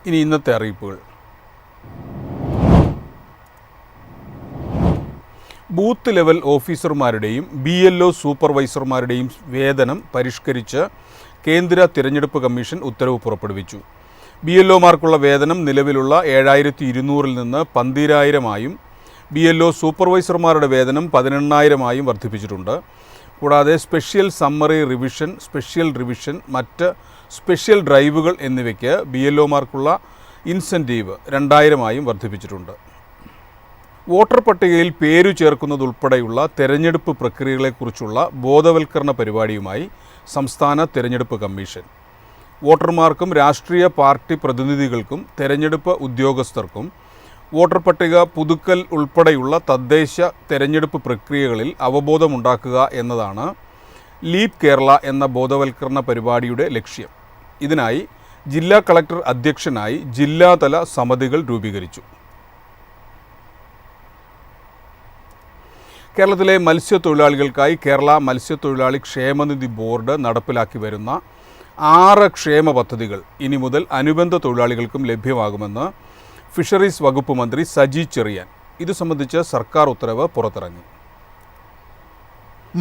ഇനി ഇന്നത്തെ അറിയിപ്പുകൾ. ബൂത്ത് ലെവൽ ഓഫീസർമാരുടെയും BLO സൂപ്പർവൈസർമാരുടെയും വേതനം പരിഷ്കരിച്ച് കേന്ദ്ര തിരഞ്ഞെടുപ്പ് കമ്മീഷൻ ഉത്തരവ് പുറപ്പെടുവിച്ചു. BLOമാർക്കുള്ള വേതനം നിലവിലുള്ള 7200-ൽ നിന്ന് 12000-ആയും BLO സൂപ്പർവൈസർമാരുടെ വേതനം 18000-ആയും വർദ്ധിപ്പിച്ചിട്ടുണ്ട്. കൂടാതെ special summary revision, special revision, മറ്റ് സ്പെഷ്യൽ ഡ്രൈവുകൾ എന്നിവയ്ക്ക് BLOമാർക്കുള്ള ഇൻസെൻറ്റീവ് 2000-ആയും വർദ്ധിപ്പിച്ചിട്ടുണ്ട്. വോട്ടർ പട്ടികയിൽ പേരു ചേർക്കുന്നതുൾപ്പെടെയുള്ള തെരഞ്ഞെടുപ്പ് പ്രക്രിയകളെക്കുറിച്ചുള്ള ബോധവൽക്കരണ പരിപാടിയുമായി സംസ്ഥാന തെരഞ്ഞെടുപ്പ് കമ്മീഷൻ. വോട്ടർമാർക്കും രാഷ്ട്രീയ പാർട്ടി പ്രതിനിധികൾക്കും തെരഞ്ഞെടുപ്പ് ഉദ്യോഗസ്ഥർക്കും വോട്ടർ പട്ടിക പുതുക്കൽ ഉൾപ്പെടെയുള്ള തദ്ദേശ തെരഞ്ഞെടുപ്പ് പ്രക്രിയകളിൽ അവബോധമുണ്ടാക്കുക എന്നതാണ് ലീപ് കേരള എന്ന ബോധവൽക്കരണ പരിപാടിയുടെ ലക്ഷ്യം. ഇതിനായി ജില്ലാ കളക്ടർ അധ്യക്ഷനായി ജില്ലാതല സമിതികൾ രൂപീകരിച്ചു. കേരളത്തിലെ മത്സ്യത്തൊഴിലാളികൾക്കായി കേരള മത്സ്യത്തൊഴിലാളി ക്ഷേമനിധി ബോർഡ് നടപ്പിലാക്കി വരുന്ന 6 ക്ഷേമ പദ്ധതികൾ ഇനി മുതൽ അനുബന്ധ തൊഴിലാളികൾക്കും ലഭ്യമാകുമെന്ന് ഫിഷറീസ് വകുപ്പ് മന്ത്രി സജി ചെറിയാൻ. ഇത് സംബന്ധിച്ച് സർക്കാർ ഉത്തരവ് പുറത്തിറങ്ങി.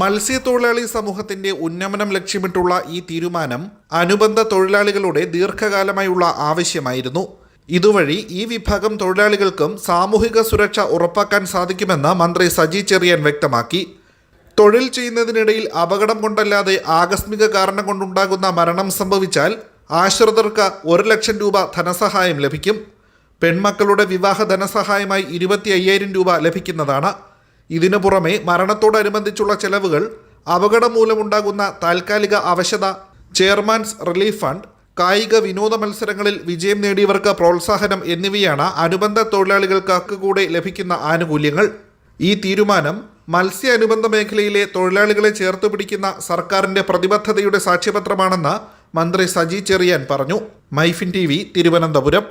മത്സ്യത്തൊഴിലാളി സമൂഹത്തിന്റെ ഉന്നമനം ലക്ഷ്യമിട്ടുള്ള ഈ തീരുമാനം അനുബന്ധ തൊഴിലാളികളുടെ ദീർഘകാലമായുള്ള ആവശ്യമായിരുന്നു. ഇതുവഴി ഈ വിഭാഗം തൊഴിലാളികൾക്കും സാമൂഹിക സുരക്ഷ ഉറപ്പാക്കാൻ സാധിക്കുമെന്ന് മന്ത്രി സജി ചെറിയാൻ വ്യക്തമാക്കി. തൊഴിൽ ചെയ്യുന്നതിനിടയിൽ അപകടം കൊണ്ടല്ലാതെ ആകസ്മിക കാരണം കൊണ്ടുണ്ടാകുന്ന മരണം സംഭവിച്ചാൽ ആശ്രിതർക്ക് 1 ലക്ഷം രൂപ ധനസഹായം ലഭിക്കും. പെൺമക്കളുടെ വിവാഹ ധനസഹായമായി 25,000 രൂപ ലഭിക്കുന്നതാണ്. ഇതിനു പുറമെ മരണത്തോടനുബന്ധിച്ചുള്ള ചെലവുകൾ, അപകടം മൂലമുണ്ടാകുന്ന താൽക്കാലിക അവശത, ചെയർമാൻസ് റിലീഫ് ഫണ്ട്, കായിക വിനോദ മത്സരങ്ങളിൽ വിജയം നേടിയവർക്ക് പ്രോത്സാഹനം എന്നിവയാണ് അനുബന്ധ തൊഴിലാളികൾക്ക് കൂടെ ലഭിക്കുന്ന ആനുകൂല്യങ്ങൾ. ഈ തീരുമാനം മത്സ്യ അനുബന്ധ മേഖലയിലെ തൊഴിലാളികളെ ചേർത്തു പിടിക്കുന്ന സർക്കാരിന്റെ പ്രതിബദ്ധതയുടെ സാക്ഷ്യപത്രമാണെന്ന് മന്ത്രി സജി ചെറിയാൻ പറഞ്ഞു. മൈഫിൻ TV, തിരുവനന്തപുരം.